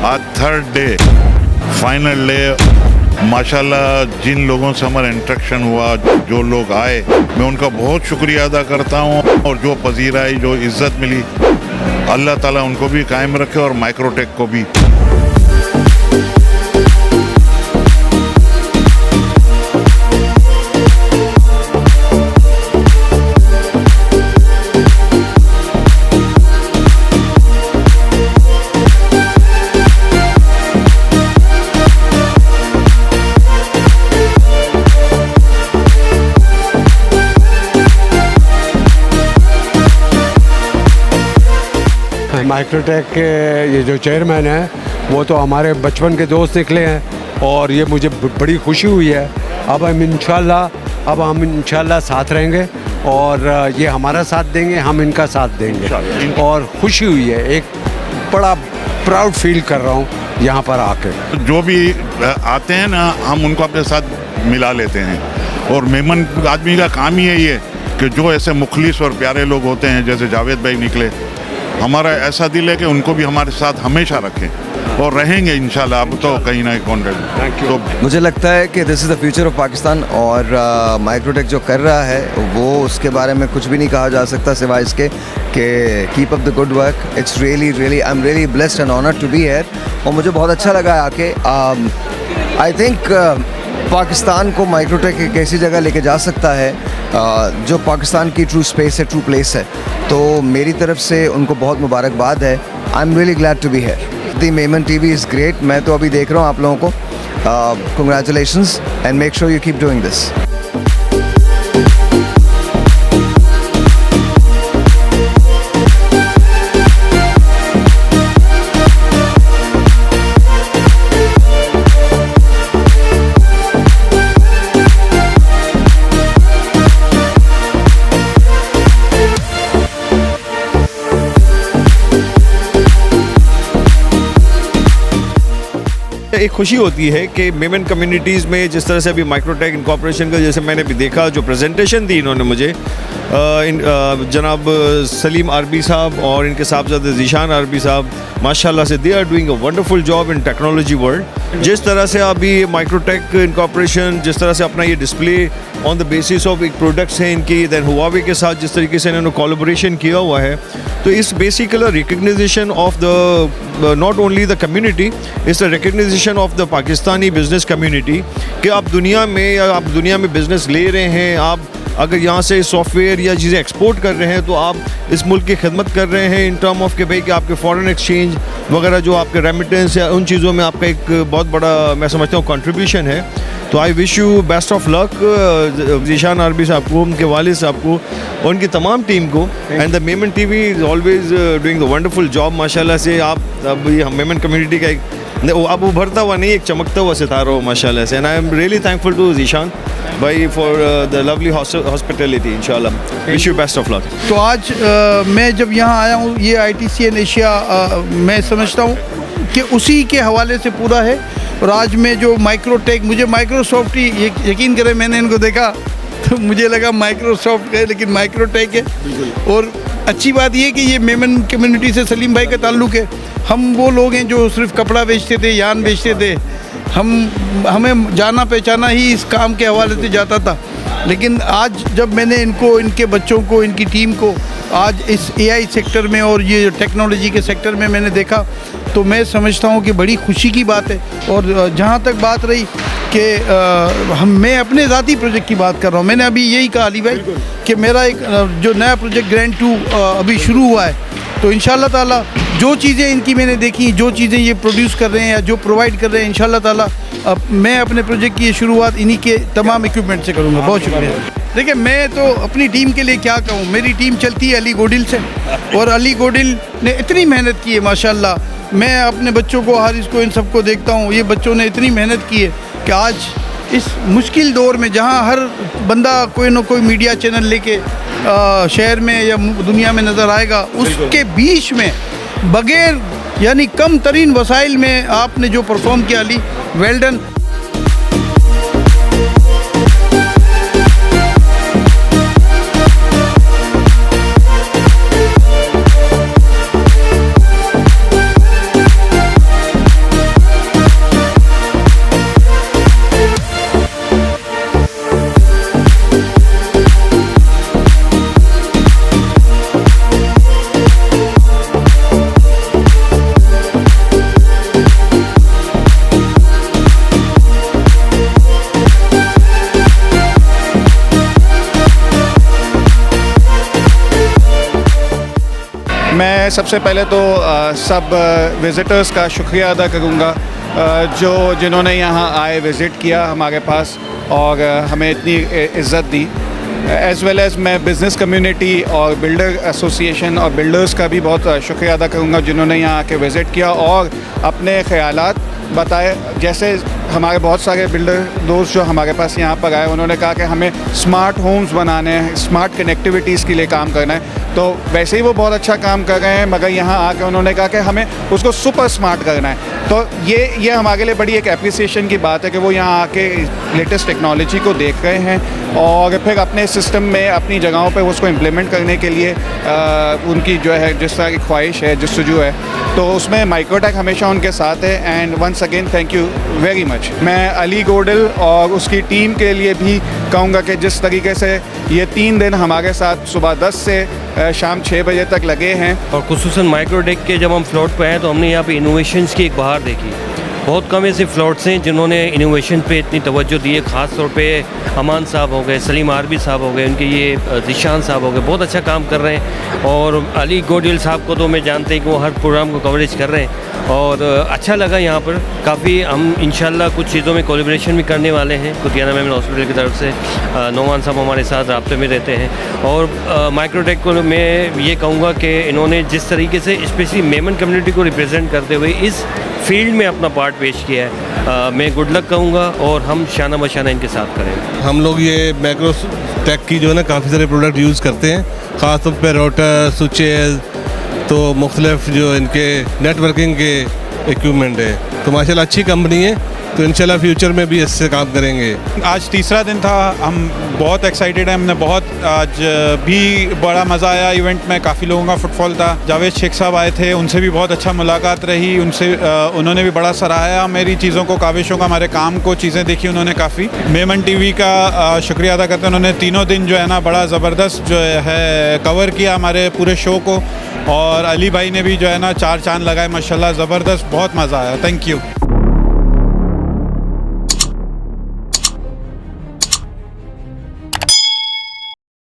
आज third day, final day. माशाल्लाह जिन लोगों से हमारा इंटरेक्शन हुआ, जो लोग आए, मैं उनका बहुत शुक्रिया अदा करता हूँ। और जो पजीराई, जो इज़्ज़त मिली, अल्लाह ताला उनको भी कायम रखे और माइक्रोटेक को भी। माइक्रोटेक के ये जो चेयरमैन हैं वो तो हमारे बचपन के दोस्त निकले हैं और ये मुझे बड़ी खुशी हुई है। अब हम इंशाल्लाह साथ रहेंगे और ये हमारा साथ देंगे, हम इनका साथ देंगे। और खुशी हुई है, एक बड़ा प्राउड फील कर रहा हूँ यहाँ पर आके। जो भी आते हैं ना, हम उनको अपने साथ मिला लेते हैं। और मेमन आदमी का काम ही है ये कि जो ऐसे मुखलिस और प्यारे लोग होते हैं, जैसे जावेद भाई निकले, हमारा ऐसा दिल है कि उनको भी हमारे साथ हमेशा रखें और रहेंगे इंशाल्लाह। अब तो कहीं ना कहीं तो मुझे लगता है कि this is the future of Pakistan. और माइक्रोटेक जो कर रहा है वो, उसके बारे में कुछ भी नहीं कहा जा सकता सिवाय इसके कि keep up the good work. It's really I am really blessed and honoured to be here. और मुझे बहुत अच्छा लगा आके। आई थिंक पाकिस्तान को माइक्रोटेक एक ऐसी जगह लेके जा सकता है जो पाकिस्तान की ट्रू स्पेस है, ट्रू प्लेस है। तो मेरी तरफ से उनको बहुत मुबारकबाद है। I am really glad to be here. The Memon TV is great. मैं तो अभी देख रहा हूँ आप लोगों को। Congratulations and make sure you keep doing this. एक खुशी होती है कि मेमन कम्युनिटीज़ में जिस तरह से अभी माइक्रोटेक इनकॉर्पोरेशन का, जैसे मैंने भी देखा, जो प्रेजेंटेशन दी इन्होंने मुझे, जनाब सलीम आरबी साहब और इनके साहबजादे ज़ीशान आरबी साहब, माशाल्लाह से they are doing a wonderful job in technology world. जिस तरह से अभी माइक्रोटेक इनकॉर्पोरेशन जिस तरह से अपना ये display on the basis of एक प्रोडक्ट्स हैं इनकी, दैन हुआवे के साथ जिस तरीके से इन्होंने कोलैबोरेशन किया हुआ है, तो इस basically recognition of the not only the community, it's the recognition of the Pakistani business community कि आप दुनिया में बिजनेस ले रहे हैं, आप अगर यहाँ से सॉफ्टवेयर या चीज़ें एक्सपोर्ट कर रहे हैं तो आप इस मुल्क की खिदमत कर रहे हैं इन टर्म ऑफ कि भाई कि आपके फॉरेन एक्सचेंज वगैरह, जो आपके रेमिटेंस या उन चीज़ों में आपका एक बहुत बड़ा, मैं समझता हूँ, कंट्रीब्यूशन है। तो I wish you best of luck Zeeshan RB साहब को, उनके वालिद साहब को और उनकी तमाम टीम को। And the Memon TV is always doing the wonderful job. माशाल्लाह से आप अब ये मेमन कम्युनिटी का एक अब उभरता हुआ नहीं, एक चमकता हुआ सितारा हो माशाल्लाह से। And I am really thankful to Zeeshan भाई फॉर द लवली हॉस्पिटलिटी। इंशाल्लाह wish you best of luck. तो आज मैं जब यहाँ आया हूँ, ये ITCN एशिया मैं समझता हूँ कि उसी के हवाले से पूरा है। और आज में जो माइक्रोटेक, मुझे माइक्रोसॉफ्ट ही, यकीन करें, मैंने इनको देखा तो मुझे लगा माइक्रोसॉफ्ट है लेकिन माइक्रोटेक है। और अच्छी बात ये कि ये मेमन कम्युनिटी से सलीम भाई का ताल्लुक़ है। हम वो लोग हैं जो सिर्फ कपड़ा बेचते थे, यान बेचते थे, हमें जाना पहचाना ही इस काम के हवाले से जाता था। लेकिन आज जब मैंने इनको, इनके बच्चों को, इनकी टीम को आज इस AI सेक्टर में और ये टेक्नोलॉजी के सेक्टर में मैंने देखा, तो मैं समझता हूँ कि बड़ी खुशी की बात है। और जहाँ तक बात रही कि मैं अपने ज़ाती प्रोजेक्ट की बात कर रहा हूँ, मैंने अभी यही कहा अली भाई कि मेरा एक जो नया प्रोजेक्ट ग्रैंड 2 अभी शुरू हुआ है। तो इंशाल्लाह ताला जो चीज़ें इनकी मैंने देखी, जो चीज़ें ये प्रोड्यूस कर रहे हैं या जो प्रोवाइड कर रहे हैं, इंशाल्लाह ताला मैं अपने प्रोजेक्ट की ये शुरुआत इन्हीं के तमाम इक्विपमेंट से करूँगा। बहुत शुक्रिया। देखिए, मैं तो अपनी टीम के लिए क्या कहूँ, मेरी टीम चलती है अली गोडिल से, और अली गोडिल ने इतनी मेहनत की है माशाल्लाह। मैं अपने बच्चों को, हारिस को, इन सबको देखता हूँ, ये बच्चों ने इतनी मेहनत की है कि आज इस मुश्किल दौर में जहाँ हर बंदा कोई ना कोई मीडिया चैनल लेके शहर में या दुनिया में नज़र आएगा, उसके बीच में बगैर यानी कम तरीन वसाइल में आपने जो परफॉर्म किया अली, वेल डन। मैं सबसे पहले तो सब विज़िटर्स का शुक्रिया अदा करूँगा जिन्होंने यहाँ आए विज़िट किया हमारे पास और हमें इतनी इज़्ज़त दी। एज़ वेल एज़ मैं बिज़नेस कम्युनिटी और बिल्डर एसोसिएशन और बिल्डर्स का भी बहुत शुक्रिया अदा करूँगा जिन्होंने यहाँ आके विज़िट किया और अपने ख़यालात बताए। जैसे हमारे बहुत सारे बिल्डर दोस्त जो हमारे पास यहाँ पर आए उन्होंने कहा कि हमें स्मार्ट होम्स बनाने हैं, स्मार्ट कनेक्टिविटीज़ के लिए काम करना है। तो वैसे ही वो बहुत अच्छा काम कर रहे हैं, मगर यहाँ आके उन्होंने कहा कि हमें उसको सुपर स्मार्ट करना है। तो ये हमारे लिए बड़ी एक एप्रिसिएशन की बात है कि वो यहाँ आके लेटेस्ट टेक्नोलॉजी को देख रहे हैं और फिर अपने सिस्टम में अपनी जगहों पे उसको इम्प्लीमेंट करने के लिए उनकी जो है जिस तरह की ख्वाहिश है, जस्तजू है, तो उसमें माइक्रोटेक हमेशा उनके साथ है। And once again thank you very much. मैं अली गोडल और उसकी टीम के लिए भी कहूँगा कि जिस तरीके से ये 3 दिन हमारे साथ सुबह 10 से शाम 6 बजे तक लगे हैं और खुसूसन माइक्रोटेक के जब हम फ्लोट पे आए तो हमने यहाँ पे इनोवेशंस की एक बहार देखी। बहुत कम ऐसे फ्लोट्स हैं जिन्होंने इनोवेशन पे इतनी तवज्जो दी है। ख़ास तौर पे अमान साहब हो गए, सलीम आरबी साहब हो गए, उनके ये ज़ीशान साहब हो गए, बहुत अच्छा काम कर रहे हैं। और अली गोडिल साहब को तो मैं जानते हैं कि वो हर प्रोग्राम को कवरेज कर रहे हैं और अच्छा लगा यहाँ पर काफ़ी। हम इंशाल्लाह कुछ चीज़ों में कोलैबोरेशन भी करने वाले हैं। कुतियाना मेमन हॉस्पिटल की तरफ से नौमान साहब हमारे साथ राब्ते में रहते हैं और माइक्रोटेक को मैं ये कहूँगा कि इन्होंने जिस तरीके से स्पेशली मेमन कम्युनिटी को रिप्रेजेंट करते हुए इस फील्ड में अपना पार्ट पेश किया है, मैं गुड लक कहूँगा और हम शाना बशाना इनके साथ करें। हम लोग ये माइक्रोटेक की जो है ना काफ़ी सारे प्रोडक्ट यूज़ करते हैं, ख़ास तौर पर राउटर, स्विचेस, तो मुख्तलिफ जो इनके नेटवर्किंग के इक्विपमेंट है। तो माशाल्लाह अच्छी कंपनी है, तो इंशाल्लाह फ्यूचर में भी इससे काम करेंगे। आज तीसरा दिन था, हम बहुत एक्साइटेड हैं। हमने बहुत आज भी बड़ा मज़ा आया इवेंट में, काफ़ी लोगों का फुटफॉल था। जावेद शेख साहब आए थे, उनसे भी बहुत अच्छा मुलाकात रही, उनसे उन्होंने भी बड़ा सराहा मेरी चीज़ों को, काविशों का, हमारे काम को, चीज़ें देखी उन्होंने काफ़ी। मेमन टीवी का शुक्रिया अदा करते हैं, उन्होंने तीनों दिन जो है ना बड़ा ज़बरदस्त जो है कवर किया हमारे पूरे शो को। और अली भाई ने भी जो है ना 4 चांद लगाए माशाल्लाह, ज़बरदस्त, बहुत मज़ा आया। Thank you.